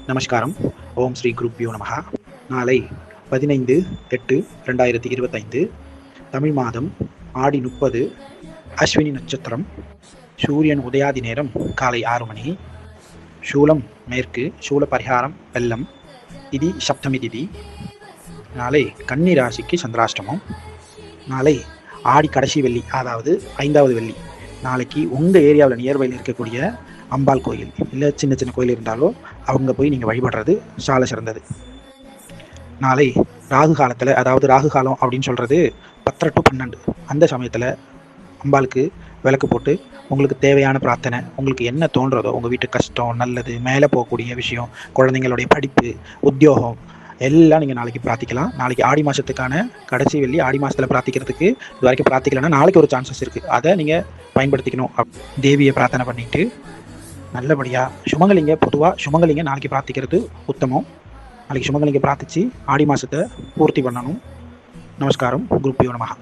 நமஸ்காரம். ஓம் ஸ்ரீ குருப்யோ நமஹ. நாளை 15/8/2025 தமிழ் மாதம் ஆடி 30 அஸ்வினி நட்சத்திரம். சூரியன் உதயாதி நேரம் காலை 6 மணி. சூலம் மேற்கு. சூல பரிகாரம் வெள்ளம். திதி சப்தமி திதி. நாளை கன்னி ராசிக்கு சந்திராஷ்டமம். நாளை ஆடி கடைசி வெள்ளி, அதாவது 5வது வெள்ளி. நாளைக்கு உங்கள் ஏரியாவில் நியர்பையில் இருக்கக்கூடிய அம்பாள் கோயில் இல்லை சின்ன சின்ன கோயில் இருந்தாலும் அவங்க போய் நீங்கள் வழிபடுறது சால சிறந்தது. நாளை ராகு காலத்தில், அதாவது ராகு காலம் அப்படின்னு சொல்கிறது 10 to 12, அந்த சமயத்தில் அம்பாளுக்கு விளக்கு போட்டு உங்களுக்கு தேவையான பிரார்த்தனை, உங்களுக்கு என்ன தோன்றதோ, உங்கள் வீட்டு கஷ்டம், நல்லது, மேலே போகக்கூடிய விஷயம், குழந்தைங்களுடைய படிப்பு, உத்தியோகம் எல்லாம் நீங்கள் நாளைக்கு பிரார்த்திக்கலாம். நாளைக்கு ஆடி மாதத்துக்கான கடைசி வெள்ளி. ஆடி மாதத்தில் பிரார்த்திக்கிறதுக்கு இது வரைக்கும் பிரார்த்திக்கலைன்னா நாளைக்கு ஒரு சான்சஸ் இருக்குது. அதை நீங்கள் பயன்படுத்திக்கணும். தேவியை பிரார்த்தனை பண்ணிவிட்டு நல்லபடியாக சுமங்கலிங்க, பொதுவாக சுமங்கலிங்க நாளைக்கு பிரார்த்திக்கிறது உத்தமம். நாளைக்கு சுமங்கலிங்க பிரார்த்திச்சு ஆடி மாதத்தை பூர்த்தி பண்ணணும். நமஸ்காரம். குருப்யோ நமஹ.